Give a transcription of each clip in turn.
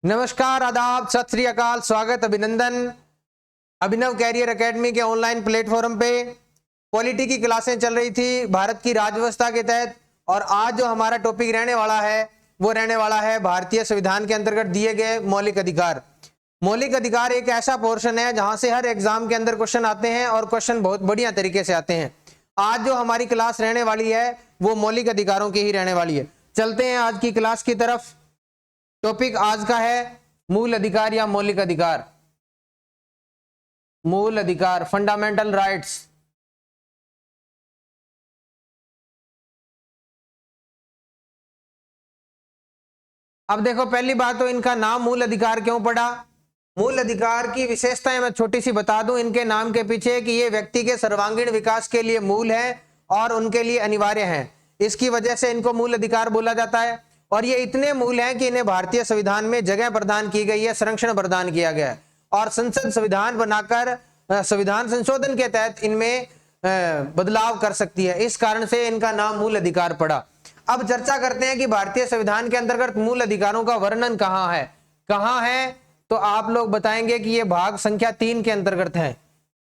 नमस्कार, आदाब, सत श्री अकाल, स्वागत, अभिनंदन। अभिनव कैरियर एकेडमी के ऑनलाइन प्लेटफॉर्म पे पॉलिटी की क्लासें चल रही थी भारत की राज्यव्यवस्था के तहत। और आज जो हमारा टॉपिक रहने वाला है वो रहने वाला है भारतीय संविधान के अंतर्गत दिए गए मौलिक अधिकार। मौलिक अधिकार एक ऐसा पोर्शन है जहां से हर एग्जाम के अंदर क्वेश्चन आते हैं और क्वेश्चन बहुत बढ़िया तरीके से आते हैं। आज जो हमारी क्लास रहने वाली है वो मौलिक अधिकारों की ही रहने वाली है। चलते हैं आज की क्लास की तरफ। टॉपिक आज का है मूल अधिकार या मौलिक अधिकार। मूल अधिकार, फंडामेंटल राइट्स। अब देखो, पहली बात तो इनका नाम मूल अधिकार क्यों पड़ा। मूल अधिकार की विशेषताएं मैं छोटी सी बता दूं इनके नाम के पीछे, कि ये व्यक्ति के सर्वांगीण विकास के लिए मूल है और उनके लिए अनिवार्य है। इसकी वजह से इनको मूल अधिकार बोला जाता है। और ये इतने मूल हैं कि इन्हें भारतीय संविधान में जगह प्रदान की गई है, संरक्षण प्रदान किया गया है। और संसद संविधान बनाकर संविधान संशोधन के तहत इनमें बदलाव कर सकती है। इस कारण से इनका नाम मूल अधिकार पड़ा। अब चर्चा करते हैं कि भारतीय संविधान के अंतर्गत मूल अधिकारों का वर्णन कहाँ है। कहाँ है तो आप लोग बताएंगे कि ये भाग संख्या 3 के अंतर्गत है।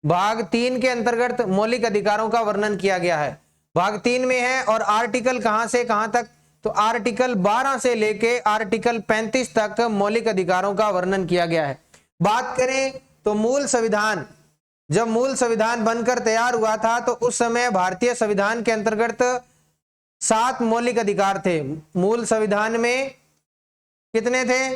भाग 3 के अंतर्गत मौलिक अधिकारों का वर्णन किया गया है, भाग 3 में है। और आर्टिकल कहां से कहां तक, तो आर्टिकल 12 से लेके आर्टिकल 35 तक मौलिक अधिकारों का वर्णन किया गया है। बात करें तो मूल संविधान, जब मूल संविधान बनकर तैयार हुआ था तो उस समय भारतीय संविधान के अंतर्गत 7 मौलिक अधिकार थे। मूल संविधान में कितने थे?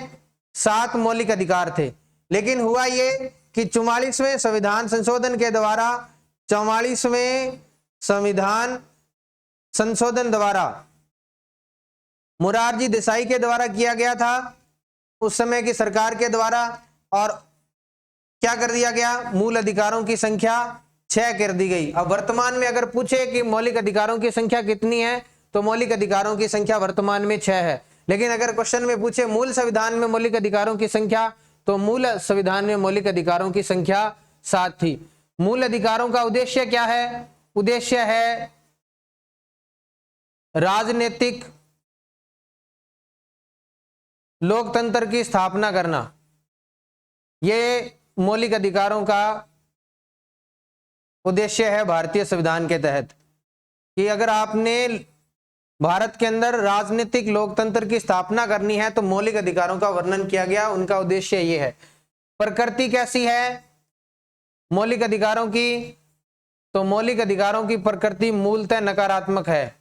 7 मौलिक अधिकार थे। लेकिन हुआ ये कि 44वें संविधान संशोधन के द्वारा, 44वें संविधान संशोधन द्वारा मोरारजी देसाई के द्वारा किया गया था, उस समय की सरकार के द्वारा। और क्या कर दिया गया? मूल अधिकारों की संख्या 6 कर दी गई। अब वर्तमान में अगर पूछे कि मौलिक अधिकारों की संख्या कितनी है, तो मौलिक अधिकारों की संख्या वर्तमान में 6 है। लेकिन अगर क्वेश्चन में पूछे मूल संविधान में मौलिक अधिकारों की संख्या, तो मूल संविधान में मौलिक अधिकारों की संख्या 7 थी। मूल अधिकारों का उद्देश्य क्या है? उद्देश्य है राजनीतिक लोकतंत्र की स्थापना करना। ये मौलिक अधिकारों का उद्देश्य है भारतीय संविधान के तहत, कि अगर आपने भारत के अंदर राजनीतिक लोकतंत्र की स्थापना करनी है तो मौलिक अधिकारों का वर्णन किया गया। उनका उद्देश्य ये है। प्रकृति कैसी है मौलिक अधिकारों की? तो मौलिक अधिकारों की प्रकृति मूलतः नकारात्मक है।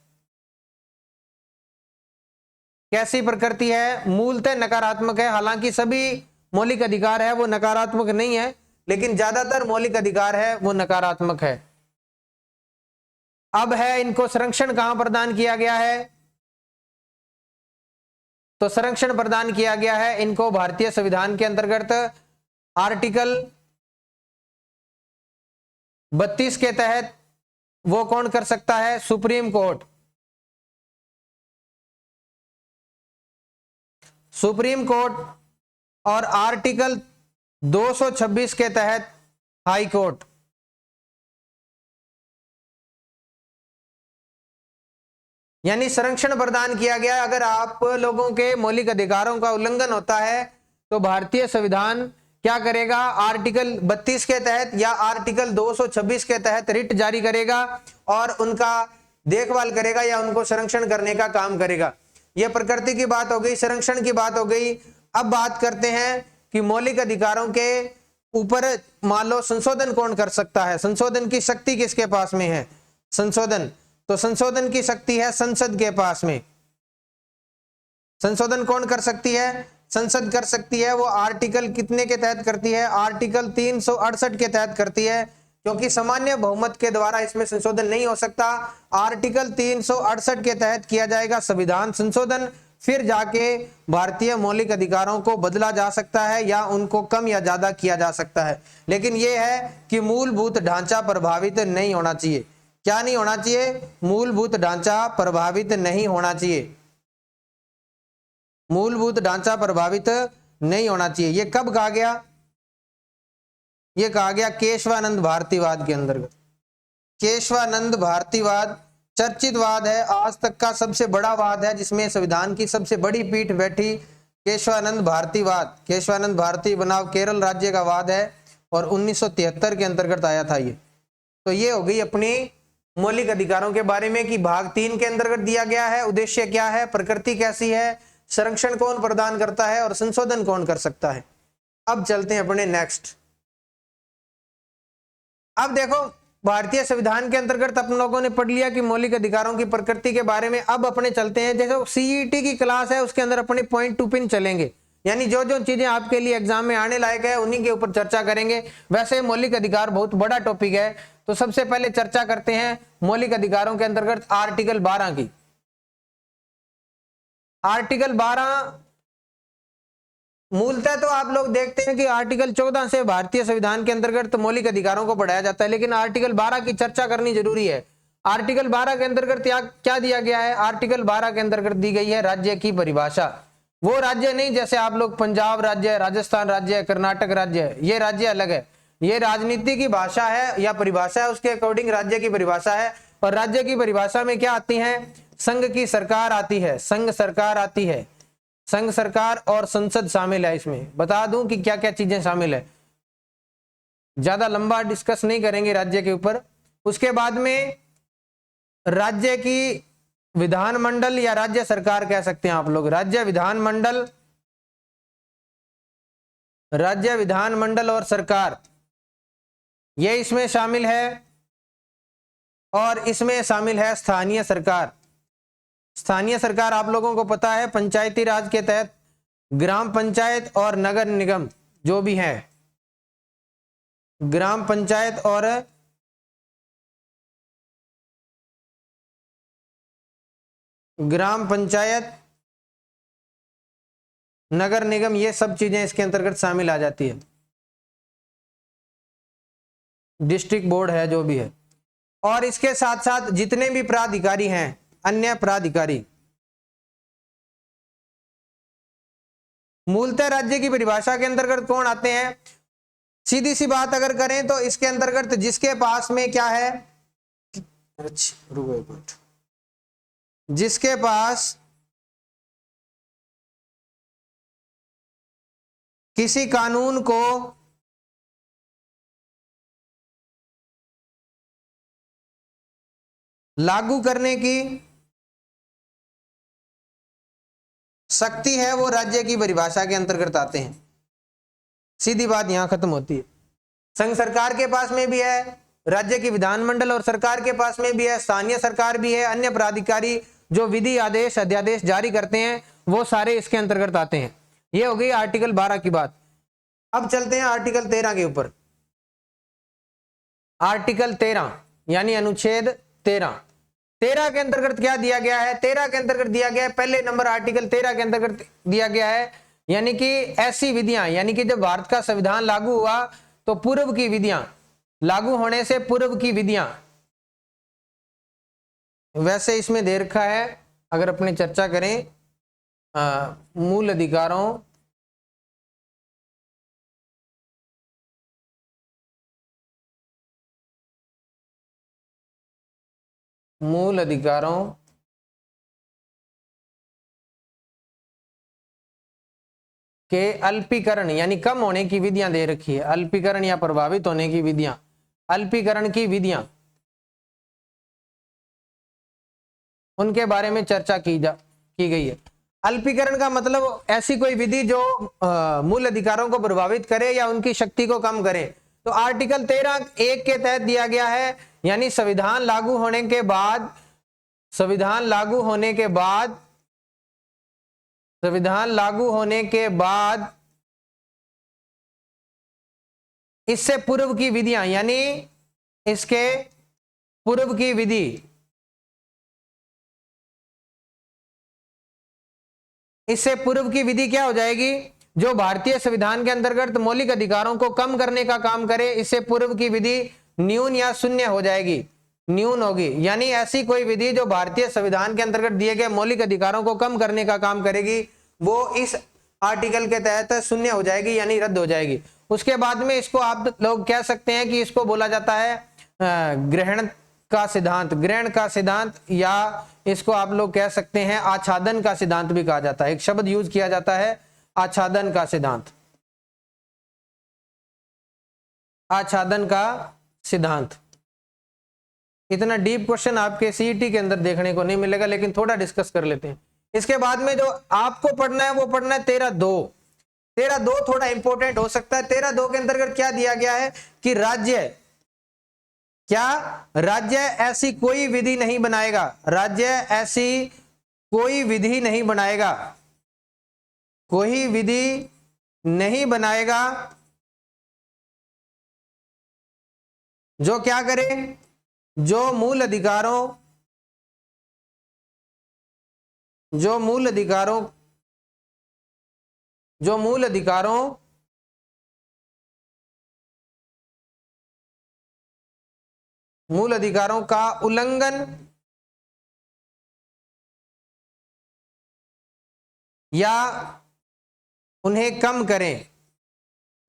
कैसी प्रकृति है? मूलतः नकारात्मक है। हालांकि सभी मौलिक अधिकार है वो नकारात्मक नहीं है, लेकिन ज्यादातर मौलिक अधिकार है वो नकारात्मक है। अब है, इनको संरक्षण कहां प्रदान किया गया है? तो संरक्षण प्रदान किया गया है इनको भारतीय संविधान के अंतर्गत आर्टिकल 32 के तहत। वो कौन कर सकता है? Supreme court. Supreme court. और आर्टिकल 226 के तहत हाई कोर्ट। यानी संरक्षण प्रदान किया गया। अगर आप लोगों के मौलिक अधिकारों का उल्लंघन होता है तो भारतीय संविधान क्या करेगा? आर्टिकल 32 के तहत या आर्टिकल 226 के तहत रिट जारी करेगा और उनका देखभाल करेगा या उनको संरक्षण करने का काम करेगा। यह प्रकृति की बात हो गई, संरक्षण की बात हो गई। अब बात करते हैं कि मौलिक अधिकारों के ऊपर मान लो संशोधन कौन कर सकता है। संशोधन की शक्ति किसके पास में है? संशोधन, तो संशोधन की शक्ति है संसद के पास में। संशोधन कौन कर सकती है? संसद कर सकती है। वो आर्टिकल कितने के तहत करती है? आर्टिकल 368 के तहत करती है, क्योंकि सामान्य बहुमत के द्वारा इसमें संशोधन नहीं हो सकता। आर्टिकल 368 के तहत किया जाएगा संविधान संशोधन, फिर जाके भारतीय मौलिक अधिकारों को बदला जा सकता है या उनको कम या ज्यादा किया जा सकता है। लेकिन यह है कि मूलभूत ढांचा प्रभावित नहीं होना चाहिए। क्या नहीं होना चाहिए? मूलभूत ढांचा प्रभावित नहीं होना चाहिए। मूलभूत ढांचा प्रभावित नहीं होना चाहिए। यह कब कहा गया? यह कहा गया केशवानंद भारतीवाद के अंतर्गत। केशवानंद भारतीवाद चर्चित वाद है, आज तक का सबसे बड़ा वाद है, जिसमें संविधान की सबसे बड़ी पीठ बैठी केशवानंद भारतीवाद, केशवानंद भारती बनाम केरल राज्य का वाद है और 1973 के अंतर्गत आया था ये। तो ये हो गई अपनी मौलिक अधिकारों के बारे में कि भाग 3 के अंतर्गत दिया गया है, उद्देश्य क्या है, प्रकृति कैसी है, संरक्षण कौन प्रदान करता है और संशोधन कौन कर सकता है। अब चलते हैं अपने नेक्स्ट। अब देखो भारतीय संविधान के अंतर्गत अपन लोगों ने पढ़ लिया कि मौलिक अधिकारों की प्रकृति के बारे में। अब अपने चलते हैं, जैसे सीईटी की क्लास है उसके अंदर अपने पॉइंट टू पिन चलेंगे, यानी जो जो चीजें आपके लिए एग्जाम में आने लायक है उन्हीं के ऊपर चर्चा करेंगे। वैसे मौलिक अधिकार बहुत बड़ा टॉपिक है, तो सबसे पहले चर्चा करते हैं मौलिक अधिकारों के अंतर्गत आर्टिकल 12 की। आर्टिकल 12 मूलतः तो आप लोग देखते हैं कि आर्टिकल 14 से भारतीय संविधान के अंतर्गत मौलिक अधिकारों को बढ़ाया जाता है, लेकिन आर्टिकल 12 की चर्चा करनी जरूरी है। आर्टिकल 12 के अंतर्गत क्या दिया गया है? आर्टिकल 12 के अंतर्गत दी गई है राज्य की परिभाषा। वो राज्य नहीं जैसे आप लोग पंजाब राज्य, राजस्थान राज्य, कर्नाटक राज्य, ये राज्य अलग है। ये राजनीति की भाषा है या परिभाषा है, उसके अकॉर्डिंग राज्य की परिभाषा है। और राज्य की परिभाषा में क्या आती है? संघ की सरकार आती है, संघ सरकार आती है, संघ सरकार और संसद शामिल है। इसमें बता दूं कि क्या क्या चीजें शामिल है, ज्यादा लंबा डिस्कस नहीं करेंगे राज्य के ऊपर। उसके बाद में राज्य की विधानमंडल या राज्य सरकार कह सकते हैं आप लोग, राज्य विधानमंडल, राज्य विधानमंडल और सरकार, ये इसमें शामिल है। और इसमें शामिल है स्थानीय सरकार। स्थानीय सरकार आप लोगों को पता है पंचायती राज के तहत ग्राम पंचायत और नगर निगम जो भी है, ग्राम पंचायत और नगर निगम, ये सब चीजें इसके अंतर्गत शामिल आ जाती है। डिस्ट्रिक्ट बोर्ड है जो भी है। और इसके साथ साथ जितने भी प्राधिकारी हैं, अन्य प्राधिकारी, मूलतः राज्य की परिभाषा के अंतर्गत कौन आते हैं? सीधी सी बात अगर करें तो इसके अंतर्गत जिसके पास में क्या है, जिसके पास किसी कानून को लागू करने की शक्ति है, वो राज्य की परिभाषा के अंतर्गत आते हैं। सीधी बात यहां खत्म होती है। संघ सरकार के पास में भी है, राज्य की विधानमंडल और सरकार के पास में भी है, स्थानीय सरकार भी है, अन्य प्राधिकारी जो विधि आदेश अध्यादेश जारी करते हैं वो सारे इसके अंतर्गत आते हैं। ये हो गई आर्टिकल 12 की बात। अब चलते हैं आर्टिकल 13 के ऊपर। आर्टिकल 13 यानी अनुच्छेद 13 के अंतर्गत क्या दिया गया है? 13 के अंतर्गत दिया गया है, पहले नंबर आर्टिकल 13 के अंतर्गत दिया गया है, यानी कि ऐसी विधियां, यानी कि जब भारत का संविधान लागू हुआ तो पूर्व की विधियां, लागू होने से पूर्व की विधियां, वैसे इसमें दे रखा है अगर अपने चर्चा करें मूल अधिकारों के अल्पीकरण यानी कम होने की विधियां दे रखी है। अल्पीकरण या प्रभावित होने की विधियां, अल्पीकरण की विधियां, उनके बारे में चर्चा की गई है। अल्पीकरण का मतलब ऐसी कोई विधि जो मूल अधिकारों को प्रभावित करे या उनकी शक्ति को कम करे। तो आर्टिकल 13(1) के तहत दिया गया है, यानी संविधान लागू होने के बाद, संविधान लागू होने के बाद इससे पूर्व की विधियां, यानी इसके पूर्व की विधि, इससे पूर्व की विधि क्या हो जाएगी? जो भारतीय संविधान के अंतर्गत मौलिक अधिकारों को कम करने का काम करे, इससे पूर्व की विधि न्यून या शून्य हो जाएगी, न्यून होगी। यानी ऐसी कोई विधि जो भारतीय संविधान के अंतर्गत दिए गए मौलिक अधिकारों को कम करने का काम करेगी, वो इस आर्टिकल के तहत शून्य हो जाएगी, यानी रद्द हो जाएगी। उसके बाद में इसको आप लोग कह सकते हैं कि इसको बोला जाता है ग्रहण का सिद्धांत, या इसको आप लोग कह सकते हैं आच्छादन का सिद्धांत भी कहा जाता है। एक शब्द यूज किया जाता है आच्छादन का सिद्धांत, आच्छादन का सिद्धांत। इतना डीप क्वेश्चन आपके सीईटी के अंदर देखने को नहीं मिलेगा, लेकिन थोड़ा डिस्कस कर लेते हैं। इसके बाद में जो आपको पढ़ना है वो पढ़ना है 13.2। 13.2 थोड़ा इंपॉर्टेंट हो सकता है। 13.2 के अंतर्गत क्या दिया गया है कि राज्य, क्या राज्य ऐसी कोई विधि नहीं बनाएगा, राज्य ऐसी कोई विधि नहीं बनाएगा, कोई विधि नहीं बनाएगा जो क्या करे, जो मूल अधिकारों, जो मूल अधिकारों, जो मूल अधिकारों मूल अधिकारों का उल्लंघन या उन्हें कम करें।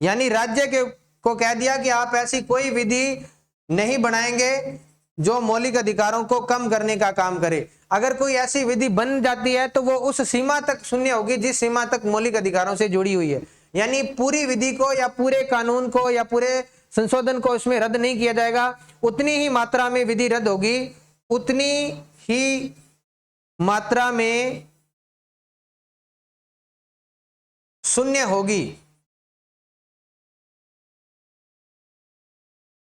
यानी राज्य के को कह दिया कि आप ऐसी कोई विधि नहीं बनाएंगे जो मौलिक अधिकारों को कम करने का काम करे। अगर कोई ऐसी विधि बन जाती है तो वो उस सीमा तक शून्य होगी जिस सीमा तक मौलिक अधिकारों से जुड़ी हुई है। यानी पूरी विधि को या पूरे कानून को या पूरे संशोधन को इसमें रद्द नहीं किया जाएगा, उतनी ही मात्रा में विधि रद्द होगी, उतनी ही मात्रा में शून्य होगी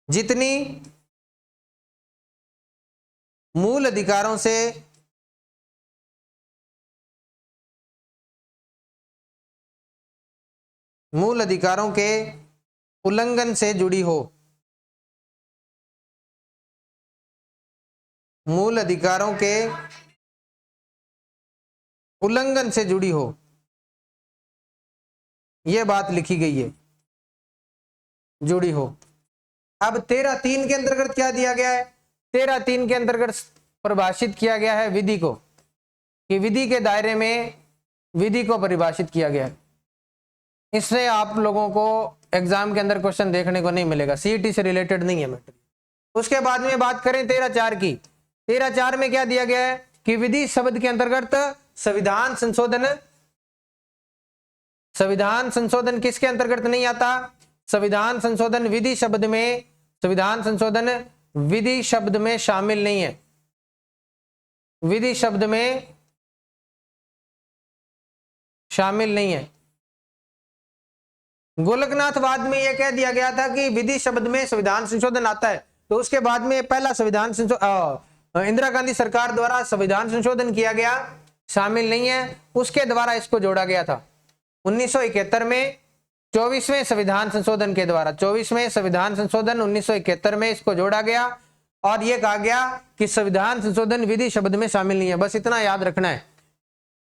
जितनी मूल अधिकारों से मूल अधिकारों के उल्लंघन से जुड़ी हो, मूल अधिकारों के उल्लंघन से जुड़ी हो, यह बात लिखी गई है, जुड़ी हो। अब 13.3 के अंतर्गत क्या दिया गया है? 13.3 के अंतर्गत परिभाषित किया गया है विधि को, कि विधि के दायरे में विधि को परिभाषित किया गया है। इससे आप लोगों को एग्जाम के अंदर क्वेश्चन देखने को नहीं मिलेगा, सीईटी से रिलेटेड नहीं है मैटर। उसके बाद में बात करें 13.4 की। 13.4 में क्या दिया गया है कि विधि शब्द के अंतर्गत संविधान संशोधन, संविधान संशोधन किसके अंतर्गत नहीं आता? संविधान संशोधन विधि शब्द में, संविधान संशोधन विधि शब्द में शामिल नहीं है, विधि शब्द में शामिल नहीं है। गोलकनाथवाद में यह कह दिया गया था कि विधि शब्द में संविधान संशोधन आता है, तो उसके बाद में पहला संविधान इंदिरा गांधी सरकार द्वारा संविधान संशोधन किया गया, शामिल नहीं है, उसके द्वारा इसको जोड़ा गया था 1971 में 24वें संविधान संशोधन के द्वारा। 24वें संविधान संशोधन 1971 में इसको जोड़ा गया और यह कहा गया कि संविधान संशोधन विधि शब्द में शामिल नहीं है। बस इतना याद रखना है।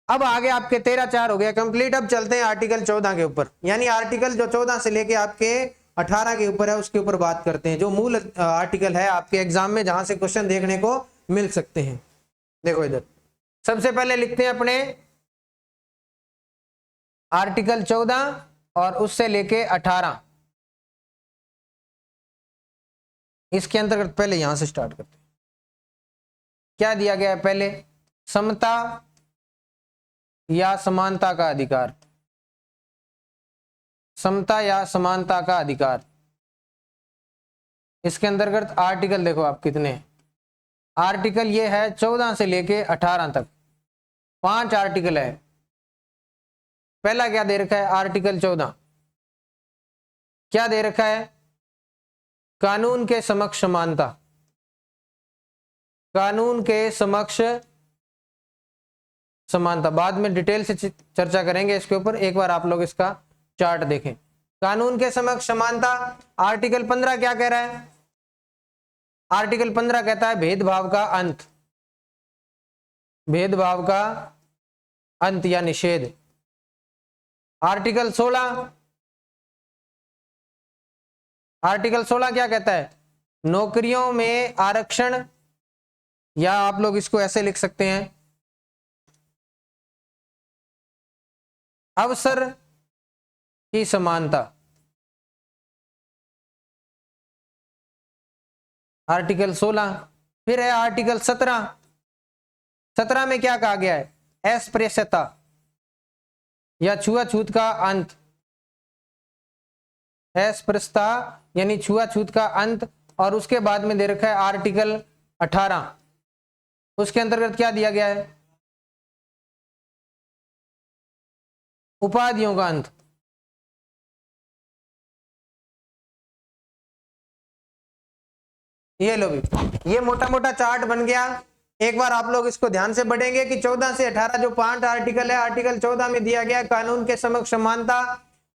अब आगे आपके 13.4 हो गया कंप्लीट। अब चलते हैं आर्टिकल 14 के ऊपर, यानी आर्टिकल जो 14 से लेके आपके 18 के ऊपर है उसके ऊपर बात करते हैं, जो मूल आर्टिकल है आपके एग्जाम में जहां से क्वेश्चन देखने को मिल सकते हैं। देखो इधर सबसे पहले लिखते हैं अपने आर्टिकल 14 और उससे लेके 18, इसके अंतर्गत पहले यहां से स्टार्ट करते हैं। क्या दिया गया है? पहले समता या समानता का अधिकार, समता या समानता का अधिकार। इसके अंतर्गत आर्टिकल देखो आप कितने, आर्टिकल ये है 14 से लेके 18 तक 5 आर्टिकल है। पहला क्या दे रखा है? आर्टिकल 14 क्या दे रखा है? कानून के समक्ष समानता, कानून के समक्ष समानता। बाद में डिटेल से चर्चा करेंगे इसके ऊपर, एक बार आप लोग इसका चार्ट देखें। कानून के समक्ष समानता। आर्टिकल 15 क्या कह रहा है? आर्टिकल 15 कहता है भेदभाव का अंत, भेदभाव का अंत या निषेध। आर्टिकल 16, आर्टिकल 16 क्या कहता है? नौकरियों में आरक्षण, या आप लोग इसको ऐसे लिख सकते हैं अवसर की समानता। आर्टिकल 16। फिर है आर्टिकल 17। 17 में क्या कहा गया है? अस्पृश्यता, या छुआछूत का अंत, अस्पृश्यता यानी छुआछूत का अंत। और उसके बाद में दे रखा है आर्टिकल 18, उसके अंतर्गत क्या दिया गया है, उपाधियों का अंत। ये लो भी, ये मोटा मोटा चार्ट बन गया। एक बार आप लोग इसको ध्यान से पढ़ेंगे कि 14 से 18 जो 5 आर्टिकल है, आर्टिकल 14 में दिया गया कानून के समक्ष समानता।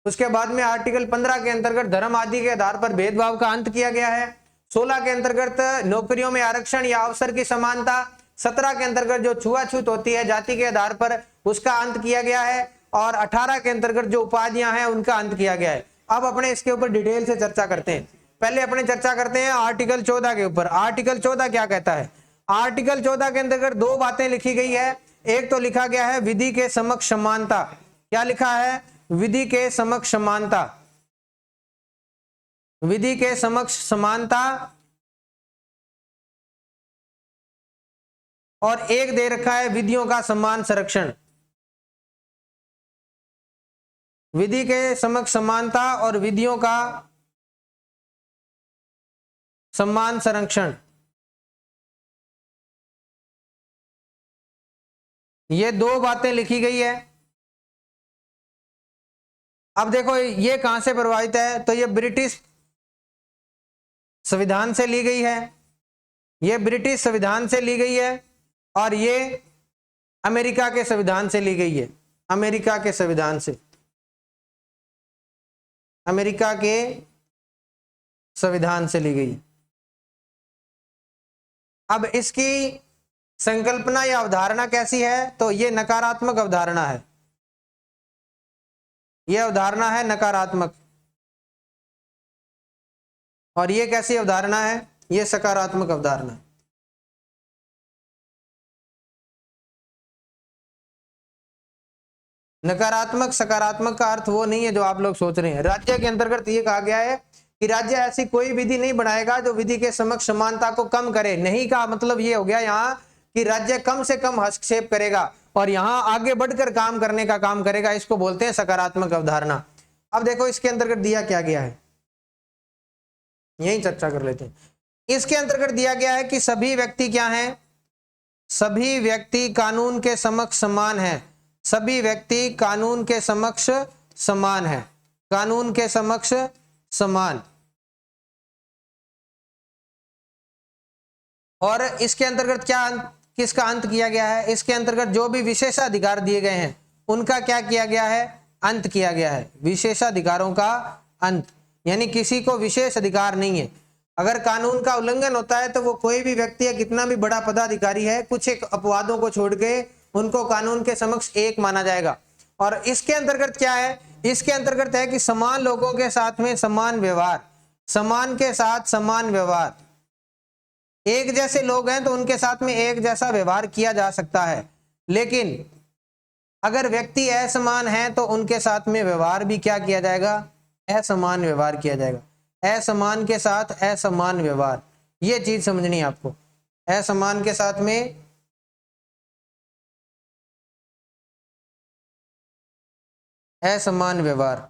उसके बाद में आर्टिकल 15 के अंतर्गत धर्म आदि के आधार पर भेदभाव का अंत किया गया है। 16 के अंतर्गत नौकरियों में आरक्षण या अवसर की समानता। 17 के अंतर्गत जो छुआछूत होती है जाति के आधार पर, उसका अंत किया गया है। और 18 के अंतर्गत जो उपाधियां हैं उनका अंत किया गया है। अब अपने इसके ऊपर डिटेल से चर्चा करते हैं। पहले अपने चर्चा करते हैं आर्टिकल 14 के ऊपर। आर्टिकल 14 क्या कहता है? आर्टिकल 14 के अंतर्गत दो बातें लिखी गई है। एक तो लिखा गया है विधि के समक्ष समानता। क्या लिखा है? विधि के समक्ष समानता, विधि के समक्ष समानता। और एक दे रखा है विधियों का समान संरक्षण, विधि के समक्ष समानता और विधियों का समान संरक्षण। ये दो बातें लिखी गई है। अब देखो ये कहां से प्रभावित है, तो ये ब्रिटिश संविधान से ली गई है, ये ब्रिटिश संविधान से ली गई है और ये अमेरिका के संविधान से ली गई है, अमेरिका के संविधान से, अमेरिका के संविधान से ली गई है। अब इसकी संकल्पना या अवधारणा कैसी है, तो ये नकारात्मक अवधारणा है, यह अवधारणा है नकारात्मक। और ये कैसी अवधारणा है? ये सकारात्मक अवधारणा है। नकारात्मक सकारात्मक का अर्थ वो नहीं है जो आप लोग सोच रहे हैं। राज्य के अंतर्गत ये कहा गया है कि राज्य ऐसी कोई विधि नहीं बनाएगा जो विधि के समक्ष समानता को कम करे। नहीं का मतलब ये हो गया यहाँ कि राज्य कम से कम हस्तक्षेप करेगा और यहाँ आगे बढ़कर काम करने का काम करेगा। इसको बोलते हैं सकारात्मक अवधारणा। अब देखो इसके अंतर्गत दिया क्या गया है, यही चर्चा कर लेते हैं। इसके अंतर्गत दिया गया है कि सभी व्यक्ति क्या हैं? सभी व्यक्ति कानून के समक्ष समान हैं। सभी व्यक्ति कानून के समक्ष समान है, कानून के समक्ष समान। और इसके अंतर्गत क्या किसका अंत किया गया है? इसके अंतर्गत जो भी विशेषाधिकार दिए गए हैं उनका क्या किया गया है? अंत किया गया है। विशेषाधिकारों का अंत, यानी किसी को विशेष अधिकार नहीं है। अगर कानून का उल्लंघन होता है तो वो कोई भी व्यक्ति है, कितना भी बड़ा पदाधिकारी है, कुछ एक अपवादों को छोड़ के उनको कानून के समक्ष एक माना जाएगा। और इसके अंतर्गत क्या है? इसके अंतर्गत है कि समान लोगों के साथ में समान व्यवहार, समान के साथ समान व्यवहार। एक जैसे लोग हैं तो उनके साथ में एक जैसा व्यवहार किया जा सकता है, लेकिन अगर व्यक्ति असमान है तो उनके साथ में व्यवहार भी क्या किया जाएगा? असमान व्यवहार किया जाएगा। असमान के साथ असमान व्यवहार, ये चीज समझनी है आपको। असमान के साथ में असमान व्यवहार,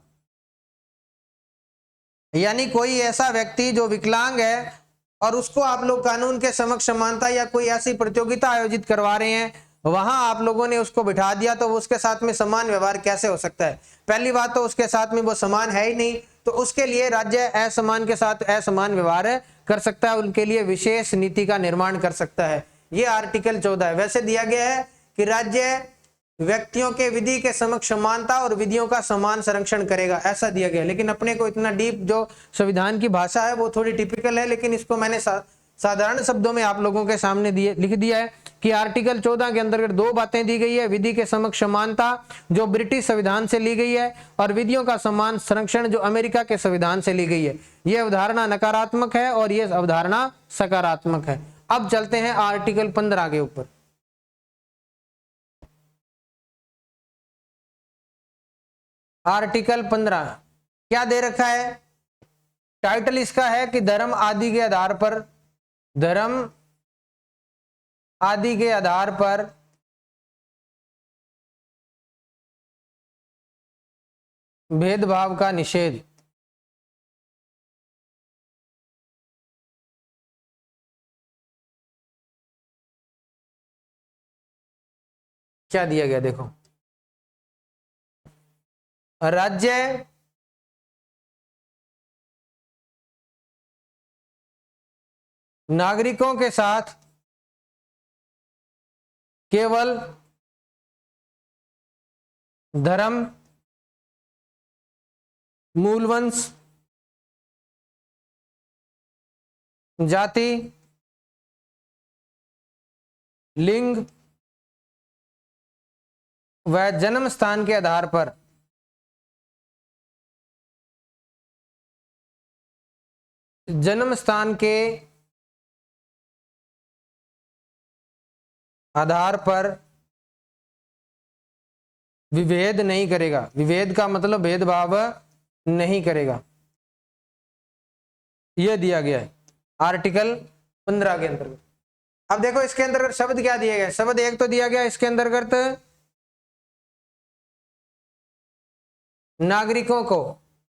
यानी कोई ऐसा व्यक्ति जो विकलांग है और उसको आप लोग कानून के समक्ष समानता या कोई ऐसी प्रतियोगिता आयोजित करवा रहे हैं, वहां आप लोगों ने उसको बिठा दिया तो उसके साथ में समान व्यवहार कैसे हो सकता है? पहली बात तो उसके साथ में वो समान है ही नहीं, तो उसके लिए राज्य असमान के साथ असमान व्यवहार कर सकता है, उनके लिए विशेष नीति का निर्माण कर सकता है। ये आर्टिकल 14 है। वैसे दिया गया है कि राज्य व्यक्तियों के विधि के समक्ष समानता और विधियों का समान संरक्षण करेगा, ऐसा दिया गया। लेकिन अपने को इतना डीप जो संविधान की भाषा है वो थोड़ी टिपिकल है, लेकिन इसको मैंने साधारण शब्दों में आप लोगों के सामने लिख दिया है कि आर्टिकल 14 के अंतर्गत दो बातें दी गई है। विधि के समक्ष समानता जो ब्रिटिश संविधान से ली गई है, और विधियों का समान संरक्षण जो अमेरिका के संविधान से ली गई है। यह अवधारणा नकारात्मक है और यह अवधारणा सकारात्मक है। अब चलते हैं आर्टिकल 15 के ऊपर। आर्टिकल 15 क्या दे रखा है? टाइटल इसका है कि धर्म आदि के आधार पर, धर्म आदि के आधार पर भेदभाव का निषेध। क्या दिया गया देखो, राज्य नागरिकों के साथ केवल धर्म, मूलवंश, जाति, लिंग व जन्म स्थान के आधार पर जन्म स्थान के आधार पर विभेद नहीं करेगा। विभेद का मतलब भेदभाव नहीं करेगा, यह दिया गया है आर्टिकल 15 के अंतर्गत। अब देखो इसके अंतर्गत शब्द क्या दिए गए, शब्द एक तो दिया गया इसके अंतर्गत नागरिकों को,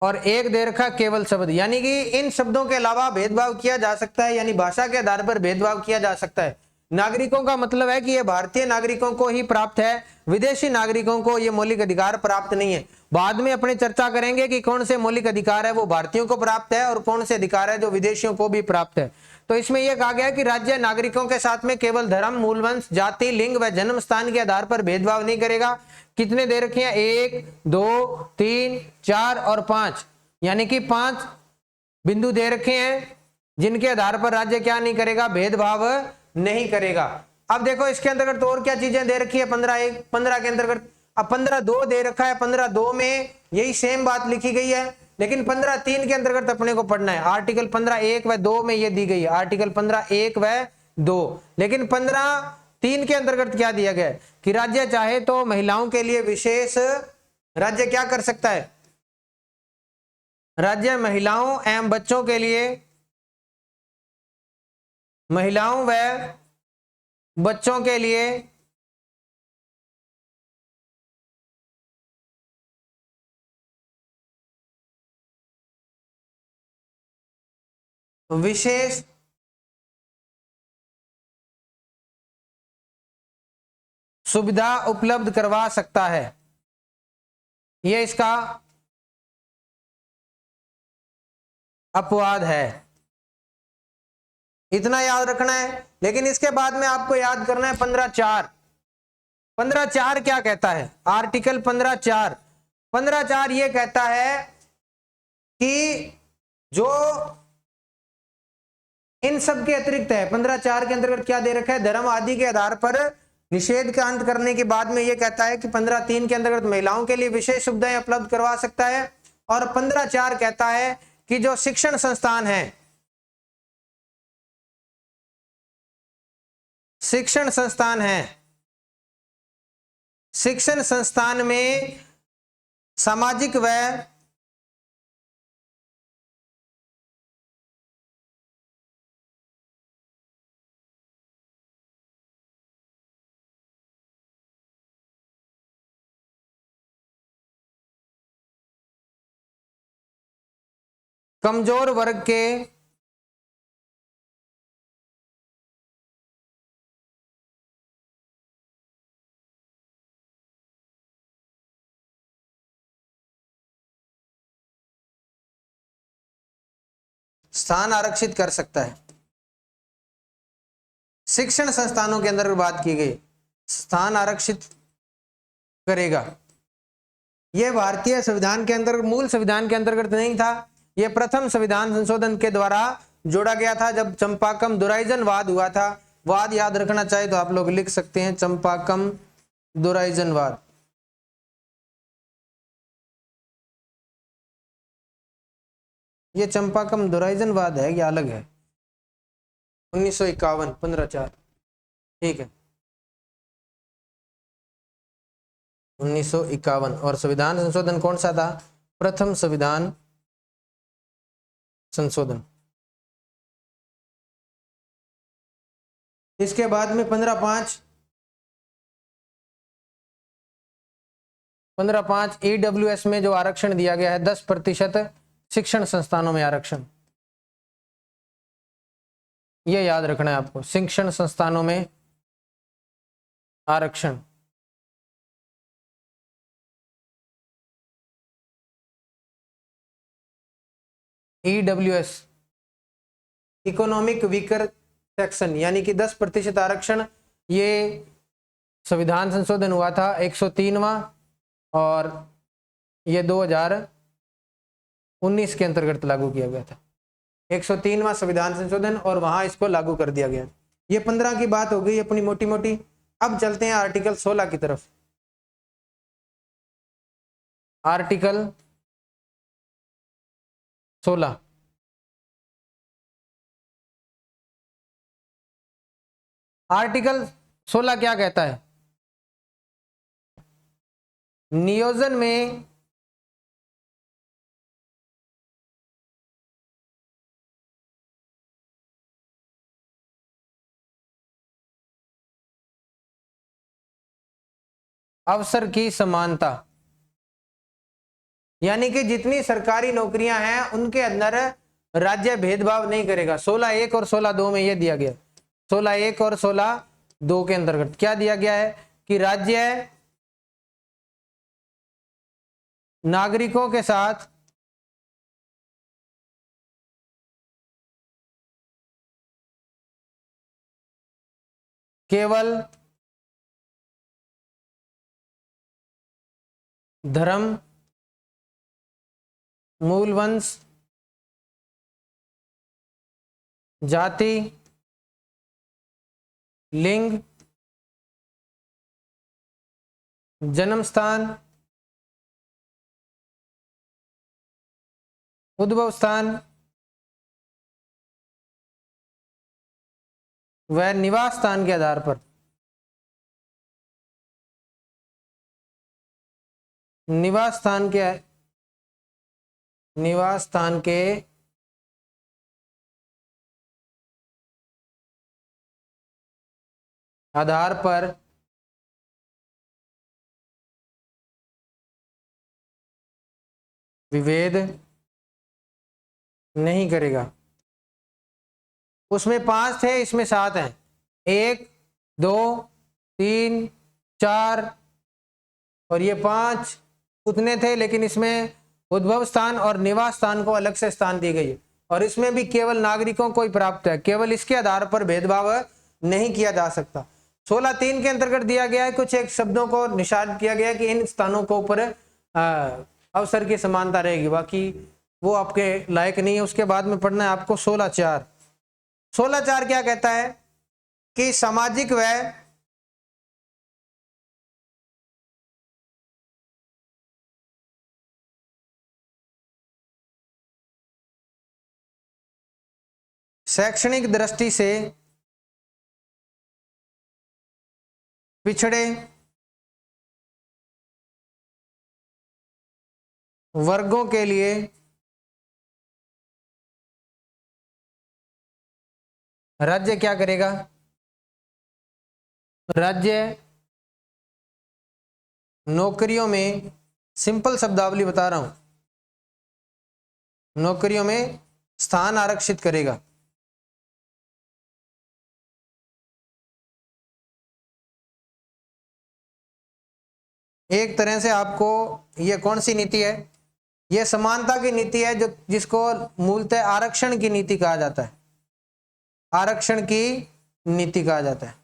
और एक दे रखा केवल शब्द, यानी कि इन शब्दों के अलावा भेदभाव किया जा सकता है, यानी भाषा के आधार पर भेदभाव किया जा सकता है। नागरिकों का मतलब है कि यह भारतीय नागरिकों को ही प्राप्त है, विदेशी नागरिकों को यह मौलिक अधिकार प्राप्त नहीं है। बाद में अपनी चर्चा करेंगे कि कौन से मौलिक अधिकार है वो भारतीयों को प्राप्त है और कौन से अधिकार है जो विदेशियों को भी प्राप्त है। तो इसमें यह कहा गया कि राज्य नागरिकों के साथ में केवल धर्म, मूलवंश, जाति, लिंग व जन्म स्थान के आधार पर भेदभाव नहीं करेगा। कितने दे रखे हैं, 1, 2, 3, 4 और 5, यानी कि 5 बिंदु दे रखे हैं जिनके आधार पर राज्य क्या नहीं करेगा, भेदभाव नहीं करेगा। अब देखो इसके अंतर्गत और क्या चीजें दे रखी है 15(1), 15 के अंतर्गत। अब 15(2) दे रखा है, 15(2) में यही सेम बात लिखी गई है, लेकिन 15(3) के अंतर्गत अपने को पढ़ना है। आर्टिकल 15(1) व 2 में ये दी गई है, आर्टिकल 15(1) व 2। लेकिन 15(3) के अंतर्गत क्या दिया गया है कि राज्य चाहे तो महिलाओं के लिए विशेष, राज्य क्या कर सकता है, राज्य महिलाओं एवं बच्चों के लिए, महिलाओं व बच्चों के लिए विशेष सुविधा उपलब्ध करवा सकता है। यह इसका अपवाद है, इतना याद रखना है। लेकिन इसके बाद में आपको याद करना है 15(4). 15(4) क्या कहता है, आर्टिकल 15(4). 15(4) यह कहता है कि जो इन सब के अतिरिक्त है, 15(4) के अंतर्गत क्या दे रखा है, धर्म आदि के आधार पर निषेध का अंत करने के बाद में यह कहता है कि 15(3) के अंतर्गत महिलाओं के लिए विशेष सुविधाएं उपलब्ध करवा सकता है। और 15(4) कहता है कि जो शिक्षण संस्थान है, शिक्षण संस्थान है, शिक्षण संस्थान में सामाजिक व कमजोर वर्ग के स्थान आरक्षित कर सकता है। शिक्षण संस्थानों के अंदर बात की गई, स्थान आरक्षित करेगा। यह भारतीय संविधान के अंतर्गत, मूल संविधान के अंतर्गत नहीं था, यह प्रथम संविधान संशोधन के द्वारा जोड़ा गया था जब चंपाकम दुराइजन वाद हुआ था। वाद याद रखना चाहे तो आप लोग लिख सकते हैं, चंपाकम दुराइजन वाद। ये चंपाकम दुराइजन वाद है या अलग है, 1951, 15(4), ठीक है, 1951। और संविधान संशोधन कौन सा था, प्रथम संविधान संशोधन। इसके बाद में 15(5), 15.5 EWS में जो आरक्षण दिया गया है 10% शिक्षण संस्थानों में आरक्षण, ये याद रखना है आपको, शिक्षण संस्थानों में आरक्षण। EWS इकोनॉमिक वीकर सेक्शन, यानी कि 10% आरक्षण, ये संविधान संशोधन हुआ था 103वां और ये 2019 के अंतर्गत लागू किया गया था। 103वां संविधान संशोधन और वहां इसको लागू कर दिया गया। ये 15 की बात हो गई अपनी मोटी मोटी। अब चलते हैं आर्टिकल 16 की तरफ। आर्टिकल 16 आर्टिकल 16 क्या कहता है? नियोजन में अवसर की समानता, यानी कि जितनी सरकारी नौकरियां हैं उनके अंदर राज्य भेदभाव नहीं करेगा। 16(1) और 16(2) में यह दिया गया। 16(1) और 16(2) के अंतर्गत क्या दिया गया है कि राज्य नागरिकों के साथ केवल धर्म, मूल वंश, जाति, लिंग, जन्म स्थान, उद्भव स्थान व निवास स्थान के आधार पर निवास स्थान के आधार पर विभेद नहीं करेगा। उसमें 5 थे, इसमें 7 हैं। 1, 2, 3, 4 और ये 5 उतने थे, लेकिन इसमें उद्भव स्थान और निवास स्थान को अलग से स्थान दी गई है। और इसमें भी केवल नागरिकों को ही प्राप्त है, केवल इसके आधार पर भेदभाव नहीं किया जा सकता। 16(3) के अंतर्गत दिया गया है, कुछ एक शब्दों को निशान किया गया है कि इन स्थानों के ऊपर अवसर की समानता रहेगी, बाकी वो आपके लायक नहीं है। उसके बाद में पढ़ना है आपको 16(4). 16(4) क्या कहता है कि सामाजिक व शैक्षणिक दृष्टि से पिछड़े वर्गों के लिए राज्य क्या करेगा? राज्य नौकरियों में, सिंपल शब्दावली बता रहा हूं, नौकरियों में स्थान आरक्षित करेगा। एक तरह से आपको ये कौन सी नीति है? ये समानता की नीति है, जो जिसको मूलतः आरक्षण की नीति कहा जाता है। आरक्षण की नीति कहा जाता है,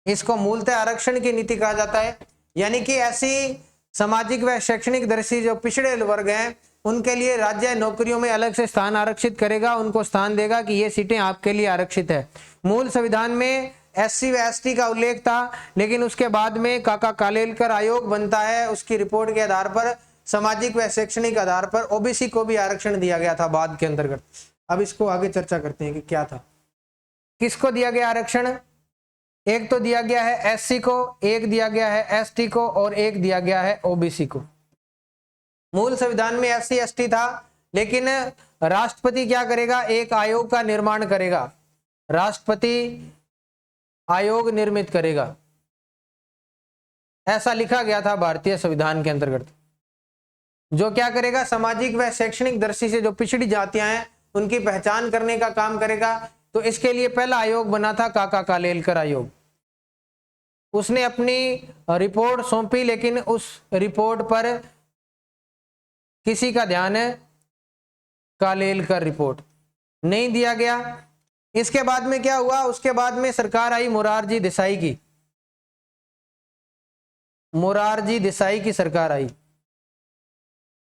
इसको मूलतः आरक्षण की नीति कहा जाता है। यानी कि ऐसी सामाजिक व शैक्षणिक दृष्टि जो पिछड़े वर्ग हैं उनके लिए राज्य नौकरियों में अलग से स्थान आरक्षित करेगा, उनको स्थान देगा कि ये सीटें आपके लिए आरक्षित है। मूल संविधान में SC व ST का उल्लेख था, लेकिन उसके बाद में काका कालेलकर आयोग बनता है, उसकी रिपोर्ट के आधार पर सामाजिक व शैक्षणिक आधार पर OBC को भी आरक्षण दिया गया था बाद के अंतर्गत। अब इसको आगे चर्चा करते हैं कि क्या था, किसको दिया गया आरक्षण। एक तो दिया गया है SC को, एक दिया गया है ST को और एक दिया गया है OBC को। मूल संविधान में SC ST था, लेकिन राष्ट्रपति क्या करेगा? एक आयोग का निर्माण करेगा, राष्ट्रपति आयोग निर्मित करेगा। ऐसा लिखा गया था भारतीय संविधान के अंतर्गत। जो क्या करेगा, सामाजिक व शैक्षणिक दृष्टि से जो पिछड़ी जातियां हैं उनकी पहचान करने का काम करेगा। तो इसके लिए पहला आयोग बना था काका कालेलकर आयोग। उसने अपनी रिपोर्ट सौंपी, लेकिन उस रिपोर्ट पर किसी का ध्यान कालेलकर रिपोर्ट नहीं दिया गया। इसके बाद में क्या हुआ, उसके बाद में सरकार आई मोरारजी देसाई की। मोरारजी देसाई की सरकार आई।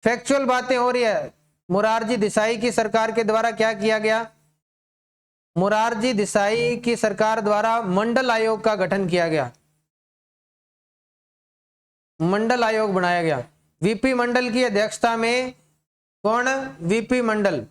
फैक्चुअल बातें हो रही है। मोरारजी देसाई की सरकार के द्वारा क्या किया गया, मोरारजी देसाई की सरकार द्वारा मंडल आयोग का गठन किया गया। मंडल आयोग बनाया गया। वीपी मंडल की अध्यक्षता में, कौन, वीपी मंडल।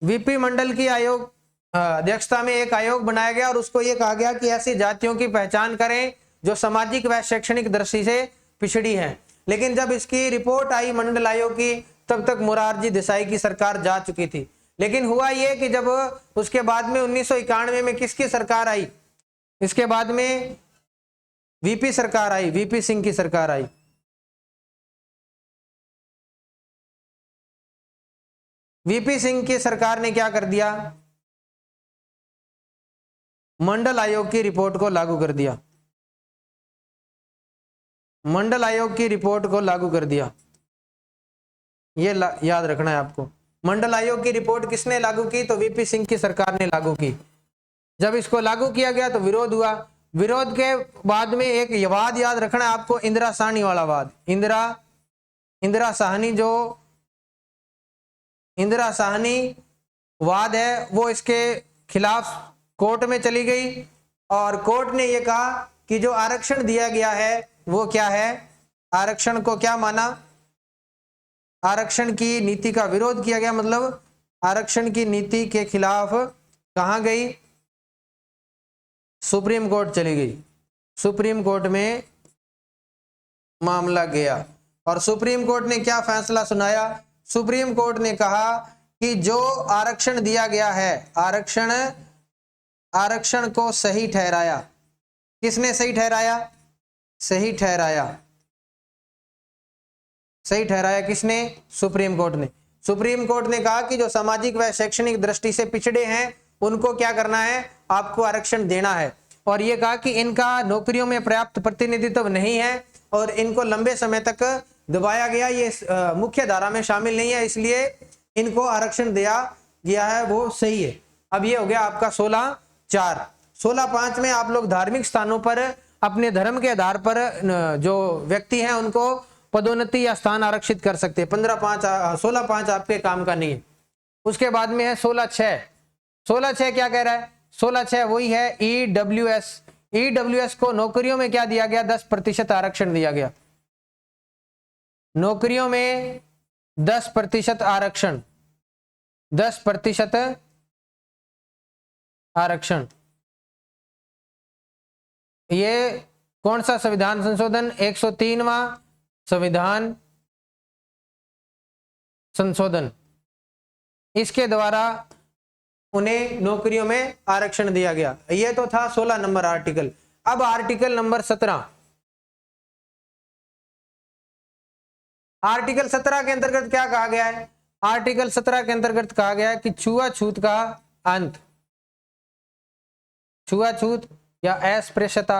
वीपी मंडल की आयोग अध्यक्षता में एक आयोग बनाया गया और उसको यह कहा गया कि ऐसी जातियों की पहचान करें जो सामाजिक व शैक्षणिक दृष्टि से पिछड़ी हैं। लेकिन जब इसकी रिपोर्ट आई मंडल आयोग की, तब तक मोरारजी देसाई की सरकार जा चुकी थी। लेकिन हुआ यह कि जब उसके बाद में 1991 में किसकी सरकार आई, इसके बाद में वीपी सरकार आई, वीपी सिंह की सरकार आई। वीपी सिंह की सरकार ने क्या कर दिया, मंडल आयोग की रिपोर्ट को लागू कर दिया। मंडल आयोग की रिपोर्ट को लागू कर दिया। ये याद रखना है आपको। मंडल आयोग की रिपोर्ट किसने लागू की, तो वीपी सिंह की सरकार ने लागू की। जब इसको लागू किया गया तो विरोध हुआ। विरोध के बाद में एक वाद याद रखना है आपको, इंदिरा साहनी वाला वाद। इंदिरा साहनी, जो इंदिरा साहनी वाद है, वो इसके खिलाफ कोर्ट में चली गई और कोर्ट ने यह कहा कि जो आरक्षण दिया गया है वो क्या है, आरक्षण को क्या माना, आरक्षण की नीति का विरोध किया गया। मतलब आरक्षण की नीति के खिलाफ कहां गई, सुप्रीम कोर्ट चली गई। सुप्रीम कोर्ट में मामला गया और सुप्रीम कोर्ट ने क्या फैसला सुनाया, सुप्रीम कोर्ट ने कहा कि जो आरक्षण दिया गया है, आरक्षण को सही ठहराया। किसने सही ठहराया, सही ठहराया, सही ठहराया किसने, सुप्रीम कोर्ट ने। सुप्रीम कोर्ट ने कहा कि जो सामाजिक व शैक्षणिक दृष्टि से पिछड़े हैं उनको क्या करना है, आपको आरक्षण देना है। और यह कहा कि इनका नौकरियों में पर्याप्त प्रतिनिधित्व नहीं है और इनको लंबे समय तक दबाया गया, ये मुख्य धारा में शामिल नहीं है, इसलिए इनको आरक्षण दिया गया है, वो सही है। अब ये हो गया आपका 16(4). 16(5) में आप लोग धार्मिक स्थानों पर अपने धर्म के आधार पर जो व्यक्ति हैं उनको पदोन्नति या स्थान आरक्षित कर सकते हैं। 16(5) आपके काम का नहीं है। उसके बाद में है 16(6). 16(6) क्या कह रहा है, 16(6) वही है EWS। EWS को नौकरियों में क्या दिया गया, 10% आरक्षण दिया गया। नौकरियों में 10% आरक्षण, 10% आरक्षण। ये कौन सा संविधान संशोधन, 103वां संविधान संशोधन, इसके द्वारा उन्हें नौकरियों में आरक्षण दिया गया। यह तो था 16 नंबर आर्टिकल। अब आर्टिकल नंबर 17। आर्टिकल 17 के अंतर्गत क्या कहा गया है, आर्टिकल 17 के अंतर्गत कहा गया है कि छुआछूत का अंत, छुआछूत या अस्पृश्यता,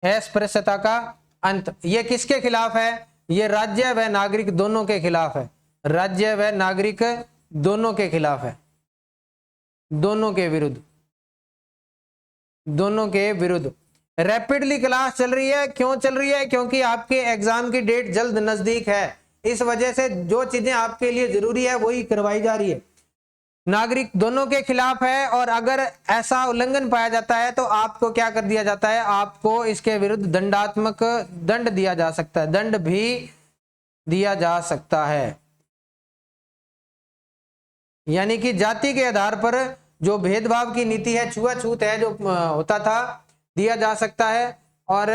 अस्पृश्यता का अंत। ये किसके खिलाफ है, ये राज्य व नागरिक दोनों के खिलाफ है। राज्य व नागरिक दोनों के खिलाफ है, दोनों के विरुद्ध, दोनों के विरुद्ध। रैपिडली क्लास चल रही है, क्यों चल रही है, क्योंकि आपके एग्जाम की डेट जल्द नजदीक है, इस वजह से जो चीजें आपके लिए जरूरी है वही करवाई जा रही है। नागरिक दोनों के खिलाफ है और अगर ऐसा उल्लंघन पाया जाता है तो आपको क्या कर दिया जाता है, आपको इसके विरुद्ध दंडात्मक दंड दिया जा सकता है, दंड भी दिया जा सकता है। यानी कि जाति के आधार पर जो भेदभाव की नीति है, छुआछूत है जो होता था, दिया जा सकता है। और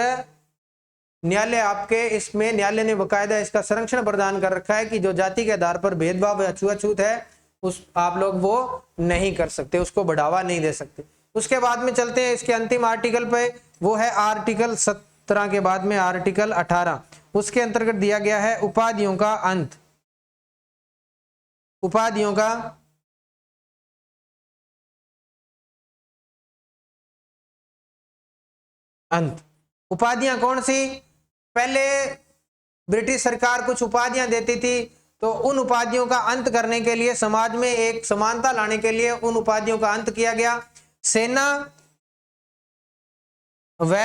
न्यायालय आपके इसमें, न्यायालय ने बकायदा इसका संरक्षण प्रदान कर रखा है कि जो जाति के आधार पर भेदभाव या छुआछूत है उस आप लोग वो नहीं कर सकते, उसको बढ़ावा नहीं दे सकते। उसके बाद में चलते हैं इसके अंतिम आर्टिकल पे, वो है आर्टिकल 17 के बाद में आर्टिकल 18। उसके अंतर्गत दिया गया है उपाधियों का अंत। उपाधियों का अंत। उपाधियां कौन सी? पहले ब्रिटिश सरकार कुछ उपाधियां देती थी, तो उन उपाधियों का अंत करने के लिए, समाज में एक समानता लाने के लिए उन उपाधियों का अंत किया गया। सेना व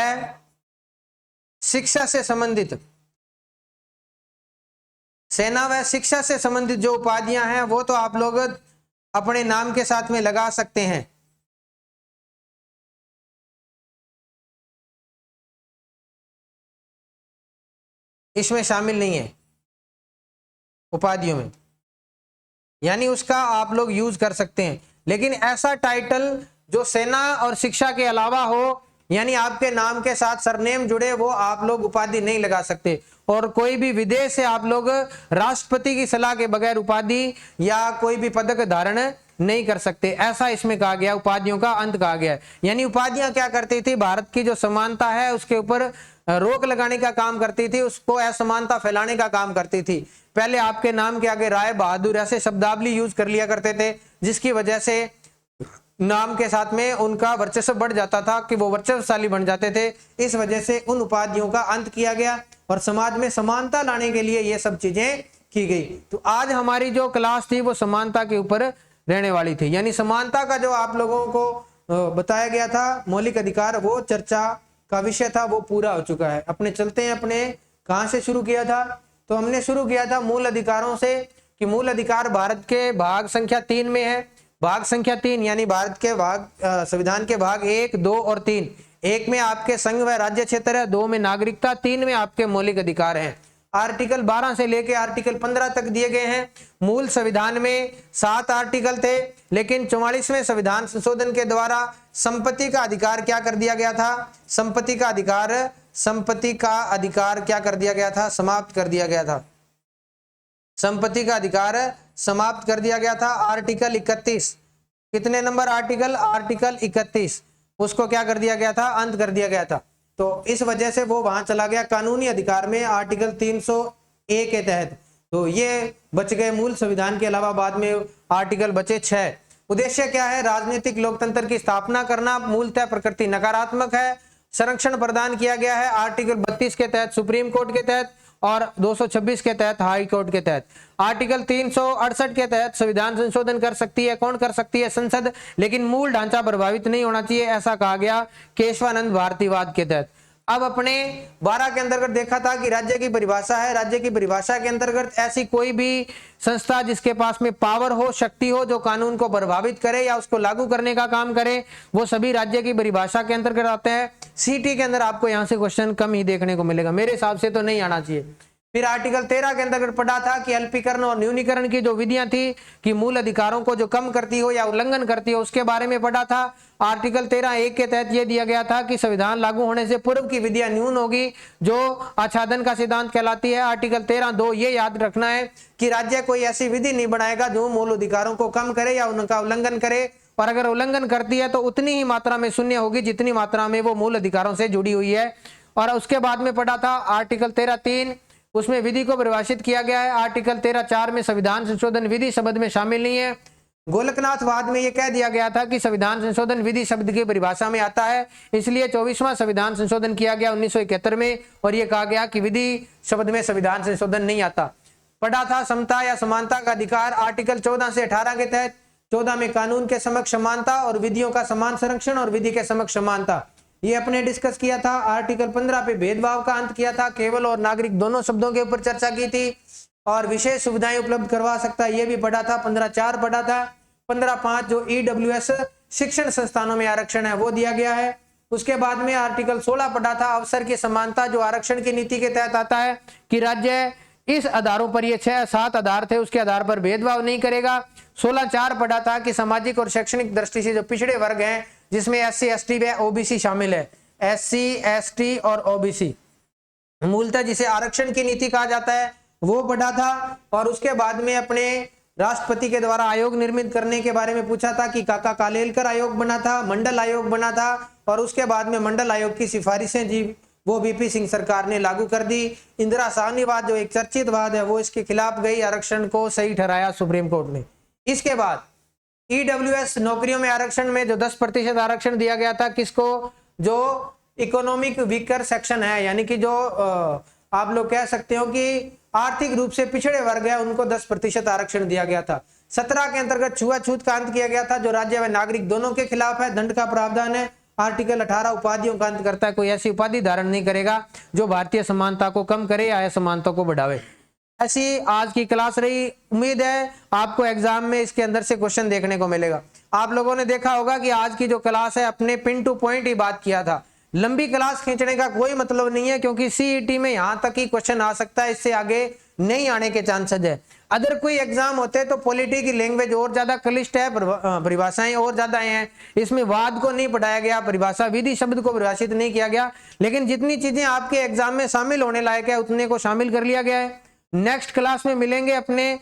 शिक्षा से संबंधित, सेना व शिक्षा से संबंधित जो उपाधियां हैं वो तो आप लोग अपने नाम के साथ में लगा सकते हैं। इसमें शामिल नहीं है उपाधियों में, यानी उसका आप लोग यूज कर सकते हैं। लेकिन ऐसा टाइटल जो सेना और शिक्षा के अलावा हो, यानी आपके नाम के साथ सरनेम जुड़े, वो आप लोग उपाधि नहीं लगा सकते। और कोई भी विदेश से आप लोग राष्ट्रपति की सलाह के बगैर उपाधि या कोई भी पदक धारण नहीं कर सकते, ऐसा इसमें कहा गया, उपाधियों का अंत कहा गया है। यानी उपाधियां क्या करती थी? भारत की जो समानता है उसके ऊपर रोक लगाने का काम करती थी, उसको असमानता फैलाने का काम करती थी। पहले आपके नाम के आगे राय बहादुर ऐसे शब्दावली यूज कर लिया करते थे, जिसकी वजह से नाम के साथ में उनका वर्चस्व बढ़ जाता था, कि वो वर्चस्वशाली बन जाते थे। इस वजह से उन उपाधियों का अंत किया गया और समाज में समानता लाने के लिए ये सब चीजें की गई। तो आज हमारी जो क्लास थी वो समानता के ऊपर रहने वाली थी, यानी समानता का जो आप लोगों को बताया गया था मौलिक अधिकार, वो चर्चा का विषय था, वो पूरा हो चुका है। अपने चलते हैं, अपने कहां से शुरू किया था? तो हमने शुरू किया था मूल अधिकारों से, कि मूल अधिकार भारत के भाग संख्या 3 में है। भाग संख्या 3 यानी भारत के भाग संविधान के भाग 1, 2 और 3। 1 में आपके संघ व राज्य क्षेत्र है, 2 में नागरिकता, 3 में आपके मौलिक अधिकार हैं। आर्टिकल 12 से लेके आर्टिकल 15 तक दिए गए हैं। मूल संविधान में 7 आर्टिकल थे, लेकिन 44वें संविधान संशोधन के द्वारा संपत्ति का अधिकार क्या कर दिया गया था? संपत्ति का अधिकार क्या कर दिया गया था? समाप्त कर दिया गया था। संपत्ति का अधिकार समाप्त कर दिया गया था। आर्टिकल 31, कितने नंबर आर्टिकल? आर्टिकल 31, उसको क्या कर दिया गया था? अंत कर दिया गया था। तो इस वजह से वो वहां चला गया कानूनी अधिकार में आर्टिकल 300A के तहत। तो ये बच गए मूल संविधान के अलावा बाद में आर्टिकल बचे 6। उद्देश्य क्या है? राजनीतिक लोकतंत्र की स्थापना करना। मूलतः प्रकृति नकारात्मक है। संरक्षण प्रदान किया गया है आर्टिकल 32 के तहत सुप्रीम कोर्ट के तहत और 226 के तहत हाई कोर्ट के तहत। आर्टिकल 368 के तहत संविधान संशोधन कर सकती है, कौन कर सकती है? संसद, लेकिन मूल ढांचा प्रभावित नहीं होना चाहिए, ऐसा कहा गया केशवानंद भारतीवाद के तहत। अब अपने 12 के अंतर्गत देखा था कि राज्य की परिभाषा है। राज्य की परिभाषा के अंतर्गत ऐसी कोई भी संस्था जिसके पास में पावर हो, शक्ति हो, जो कानून को प्रभावित करे या उसको लागू करने का काम करे, वो सभी राज्य की परिभाषा के अंतर्गत आते हैं। सीटी के अंदर आपको यहां से क्वेश्चन कम ही देखने को मिलेगा, मेरे हिसाब से तो नहीं आना चाहिए। फिर आर्टिकल 13 के अंतर्गत पढ़ा था कि अल्पीकरण और न्यूनीकरण की जो विधियां थी, कि मूल अधिकारों को जो कम करती हो या उल्लंघन करती हो, उसके बारे में पढ़ा था। आर्टिकल 13(1) के तहत यह दिया गया था कि संविधान लागू होने से पूर्व की विधियां न्यून होगी, जो आच्छादन का सिद्धांत कहलाती है। आर्टिकल 13(2) ये याद रखना है कि राज्य कोई ऐसी विधि नहीं बनाएगा जो मूल अधिकारों को कम करे या उनका उल्लंघन करे, और अगर उल्लंघन करती है तो उतनी ही मात्रा में शून्य होगी जितनी मात्रा में वो मूल अधिकारों से जुड़ी हुई है। और उसके बाद में पढ़ा था आर्टिकल 13(3), उसमें विधि को परिभाषित किया गया है। आर्टिकल 13(4) में संविधान संशोधन विधि शब्द में शामिल नहीं है। गोलकनाथवाद में यह कह दिया गया था कि संविधान संशोधन विधि शब्द की परिभाषा में आता है, इसलिए 24वां संविधान संशोधन किया गया 1971 में, और यह कहा गया कि विधि शब्द में संविधान संशोधन नहीं आता। पढ़ा था समता या समानता का अधिकार आर्टिकल 14 से 18 के तहत। 14 में कानून के समक्ष समानता और विधियों का समान संरक्षण और विधि के समक्ष समानता, ये अपने डिस्कस किया था। आर्टिकल 15 पे भेदभाव का अंत किया था, केवल और नागरिक दोनों शब्दों के ऊपर चर्चा की थी, और विशेष सुविधाएं उपलब्ध करवा सकता है, ये भी पढ़ा था। 15(4) पढ़ा था। 15(5) जो EWS शिक्षण संस्थानों में आरक्षण है वो दिया गया है। उसके बाद में आर्टिकल 16 पढ़ा था, अवसर की समानता, जो आरक्षण की नीति के तहत आता है कि राज्य इस आधारों पर, ये 6-7 आधार थे, उसके आधार पर भेदभाव नहीं करेगा। 16(4) पढ़ा था कि सामाजिक और शैक्षणिक दृष्टि से जो पिछड़े वर्ग हैं, जिसमें SC, ST व OBC शामिल है, SC, ST और OBC, मूलतः जिसे आरक्षण की नीति कहा जाता है, वो पढ़ा था। और उसके बाद में अपने राष्ट्रपति के द्वारा आयोग निर्मित करने के बारे में पूछा था कि काका कालेलकर आयोग बना था, मंडल आयोग बना था, और उसके बाद में मंडल आयोग की सिफारिशें जी वो वीपी सिंह सरकार ने लागू कर दी। इंदिरा साहनीवाद जो एक चर्चित वाद है वो इसके खिलाफ गई, आरक्षण को सही ठहराया सुप्रीम कोर्ट ने। इसके बाद ईडब्ल्यूएस नौकरियों में आरक्षण में जो 10% आरक्षण दिया गया था, किसको, जो इकोनॉमिक वीकर सेक्शन है, यानी कि जो आप लोग कह सकते हो कि आर्थिक रूप से पिछड़े वर्ग है, उनको 10% आरक्षण दिया गया था। 17 के अंतर्गत छुआछूत का अंत किया गया था, जो राज्य व नागरिक दोनों के खिलाफ है। दंड का प्रावधान है। आर्टिकल 18 उपाधियों का अंत करता है, कोई ऐसी उपाधि धारण नहीं करेगा जो भारतीय समानता को कम करे या असमानता को बढ़ावे। ऐसी आज की क्लास रही। उम्मीद है आपको एग्जाम में इसके अंदर से क्वेश्चन देखने को मिलेगा। आप लोगों ने देखा होगा कि आज की जो क्लास है अपने पिन टू पॉइंट ही बात किया था। लंबी क्लास खींचने का कोई मतलब नहीं है, क्योंकि सीईटी में यहां तक ही क्वेश्चन आ सकता है, इससे आगे नहीं आने के चांसेस है। अदर कोई एग्जाम होते तो पॉलिटी की लैंग्वेज और ज्यादा क्लिष्ट है, परिभाषाएं और ज्यादा हैं, इसमें वाद को नहीं पढ़ाया गया, परिभाषा विधि शब्द को परिभाषित नहीं किया गया, लेकिन जितनी चीजें आपके एग्जाम में शामिल होने लायक है उतने को शामिल कर लिया गया है। नेक्स्ट क्लास में मिलेंगे, अपने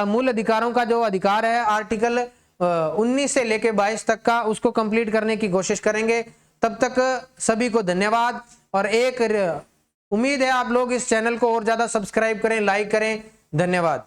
मूल अधिकारों का जो अधिकार है आर्टिकल 19 से लेके 22 तक का, उसको कंप्लीट करने की कोशिश करेंगे। तब तक सभी को धन्यवाद, और एक उम्मीद है आप लोग इस चैनल को और ज्यादा सब्सक्राइब करें, लाइक करें। धन्यवाद।